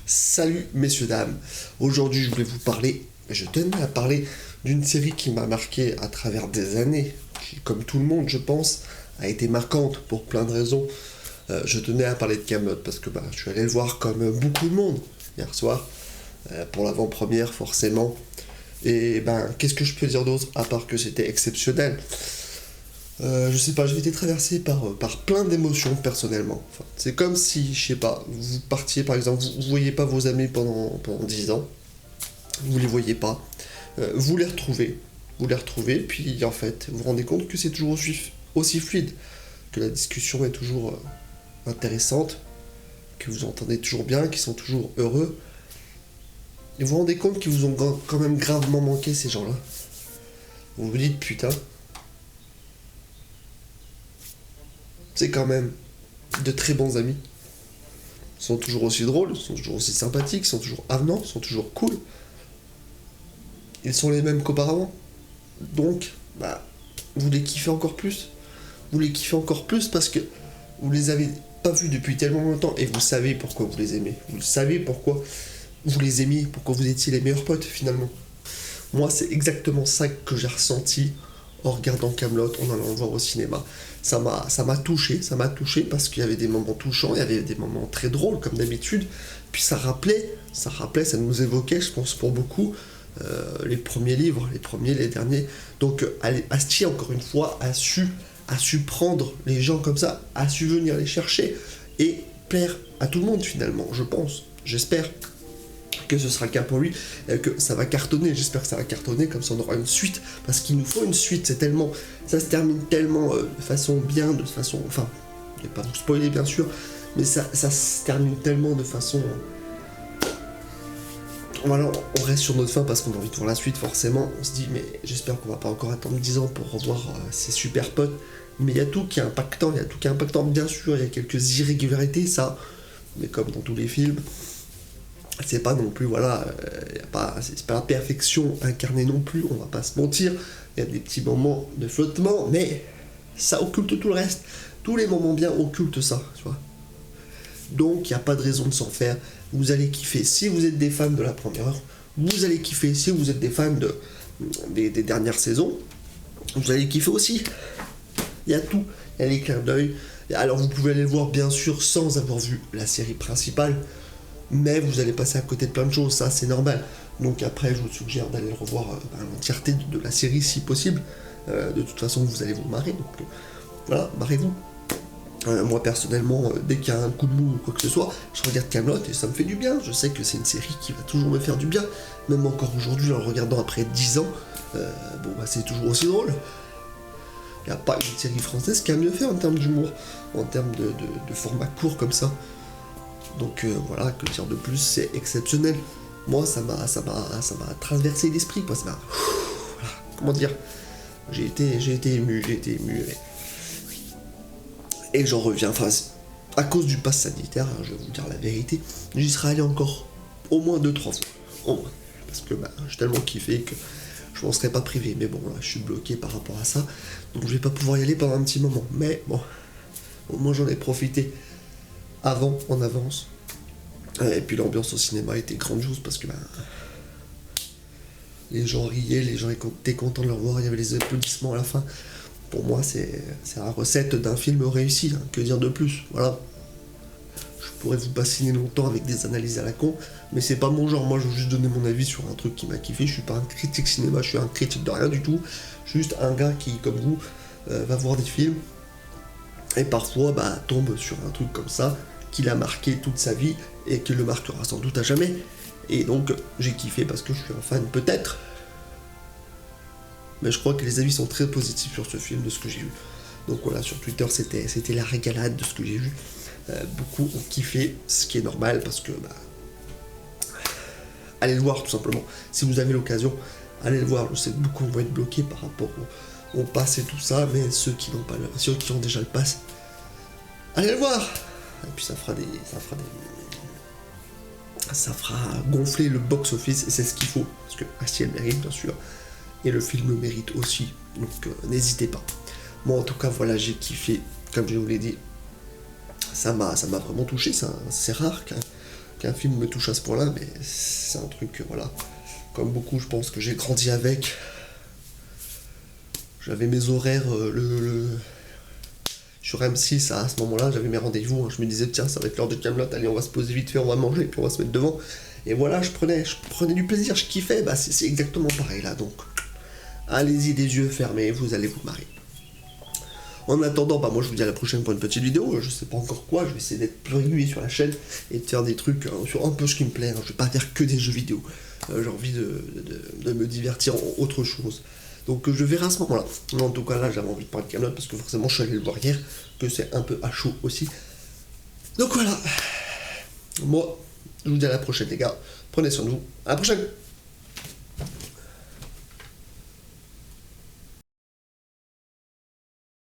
Salut messieurs dames, aujourd'hui je tenais à parler d'une série qui m'a marqué à travers des années, qui comme tout le monde je pense a été marquante pour plein de raisons. Je tenais à parler de Kaamelott parce que je suis allé le voir comme beaucoup de monde hier soir, pour l'avant-première forcément. Et qu'est-ce que je peux dire d'autre à part que c'était exceptionnel. Je sais pas, j'ai été traversé par plein d'émotions personnellement. Enfin, c'est comme si, je sais pas, vous partiez par exemple, vous voyez pas vos amis pendant 10 ans, vous les voyez pas, vous les retrouvez, puis en fait, vous vous rendez compte que c'est toujours aussi fluide, que la discussion est toujours intéressante, que vous entendez toujours bien, qu'ils sont toujours heureux, et vous vous rendez compte qu'ils vous ont quand même gravement manqué ces gens-là. Vous vous dites putain, c'est quand même de très bons amis. Ils sont toujours aussi drôles, ils sont toujours aussi sympathiques, ils sont toujours avenants, ils sont toujours cool. Ils sont les mêmes qu'auparavant. Donc, vous les kiffez encore plus. Vous les kiffez encore plus parce que vous les avez pas vus depuis tellement longtemps et vous savez pourquoi vous les aimez. Vous savez pourquoi vous les aimiez, pourquoi vous étiez les meilleurs potes finalement. Moi, c'est exactement ça que j'ai ressenti en regardant Kaamelott, en allant le voir au cinéma. Ça m'a touché parce qu'il y avait des moments touchants, il y avait des moments très drôles comme d'habitude, puis ça nous évoquait, je pense pour beaucoup, les premiers livres, les derniers. Donc Astier, encore une fois, a su prendre les gens comme ça, a su venir les chercher et plaire à tout le monde finalement, je pense, j'espère que ce sera le cas pour lui, que ça va cartonner, j'espère que ça va cartonner, comme ça on aura une suite, parce qu'il nous faut une suite, ça se termine tellement de façon bien, enfin, je vais pas vous spoiler bien sûr, mais ça se termine tellement de façon, voilà, on reste sur notre fin parce qu'on a envie de voir la suite forcément, on se dit mais j'espère qu'on va pas encore attendre 10 ans pour revoir ces super potes, mais il y a tout qui est impactant, bien sûr, il y a quelques irrégularités, ça, mais comme dans tous les films, c'est pas non plus, voilà, c'est pas la perfection incarnée non plus, on va pas se mentir, il y a des petits moments de flottement, mais ça occulte tout le reste, tous les moments bien occultent ça, tu vois. Donc il n'y a pas de raison de s'en faire, vous allez kiffer, si vous êtes des fans de la première heure, vous allez kiffer, si vous êtes des fans des dernières saisons, vous allez kiffer aussi, il y a tout, il y a les clins d'œil, alors vous pouvez aller le voir bien sûr sans avoir vu la série principale, mais vous allez passer à côté de plein de choses, ça c'est normal. Donc après, je vous suggère d'aller revoir l'entièreté de la série si possible. De toute façon, vous allez vous marrer, donc voilà, marrez-vous. Moi personnellement, dès qu'il y a un coup de mou ou quoi que ce soit, je regarde Kaamelott et ça me fait du bien. Je sais que c'est une série qui va toujours me faire du bien, même encore aujourd'hui en le regardant après 10 ans. C'est toujours aussi drôle. Il n'y a pas une série française qui a mieux fait en termes d'humour, en termes de format court comme ça. Donc voilà, que dire de plus, c'est exceptionnel. Moi, ça m'a traversé l'esprit, quoi. Voilà, comment dire, j'ai été ému. Et j'en reviens, enfin, à cause du pass sanitaire, je vais vous dire la vérité, j'y serais allé encore au moins 2-3 fois. Au moins. Parce que j'ai tellement kiffé que je m'en serais pas privé. Mais bon, là, je suis bloqué par rapport à ça. Donc je vais pas pouvoir y aller pendant un petit moment. Mais bon, au moins j'en ai profité en avance. Et puis l'ambiance au cinéma était grandiose parce que les gens riaient, les gens étaient contents de le revoir, il y avait les applaudissements à la fin. Pour moi, c'est la recette d'un film réussi, hein. Que dire de plus, voilà. Je pourrais vous bassiner longtemps avec des analyses à la con, mais c'est pas mon genre, moi je veux juste donner mon avis sur un truc qui m'a kiffé, je suis pas un critique cinéma, je suis un critique de rien du tout, juste un gars qui, comme vous, va voir des films, et parfois tombe sur un truc comme ça, qui l'a marqué toute sa vie, et qui le marquera sans doute à jamais. Et donc, j'ai kiffé parce que je suis un fan, peut-être. Mais je crois que les avis sont très positifs sur ce film, de ce que j'ai vu. Donc voilà, sur Twitter, c'était la régalade de ce que j'ai vu. Beaucoup ont kiffé, ce qui est normal, parce que, allez le voir, tout simplement. Si vous avez l'occasion, allez le voir. Je sais que beaucoup vont être bloqués par rapport au pass et tout ça, mais ceux qui ont déjà le pass, allez le voir. Et puis ça fera gonfler le box-office, et c'est ce qu'il faut, parce que Astier le mérite bien sûr, et le film le mérite aussi, donc n'hésitez pas. Moi en tout cas voilà, j'ai kiffé, comme je vous l'ai dit, ça m'a vraiment touché, c'est rare qu'un film me touche à ce point-là, mais c'est un truc, voilà. Comme beaucoup, je pense que j'ai grandi avec. J'avais mes horaires, sur M6, à ce moment-là, j'avais mes rendez-vous. Hein. Je me disais, tiens, ça va être l'heure de Kaamelott, allez, on va se poser vite fait, on va manger, puis on va se mettre devant. Et voilà, je prenais du plaisir, je kiffais. Bah, c'est exactement pareil là, donc. Allez-y, les yeux fermés, vous allez vous marrer. En attendant, bah moi je vous dis à la prochaine pour une petite vidéo, je sais pas encore quoi, je vais essayer d'être plus régulier sur la chaîne et de faire des trucs sur un peu ce qui me plaît, hein. Je vais pas faire que des jeux vidéo, j'ai envie de me divertir en autre chose. Donc je verrai à ce moment-là. Mais en tout cas là j'avais envie de parler de Kaamelott parce que forcément je suis allé le voir hier, que c'est un peu à chaud aussi. Donc voilà, moi je vous dis à la prochaine les gars, prenez soin de vous, à la prochaine.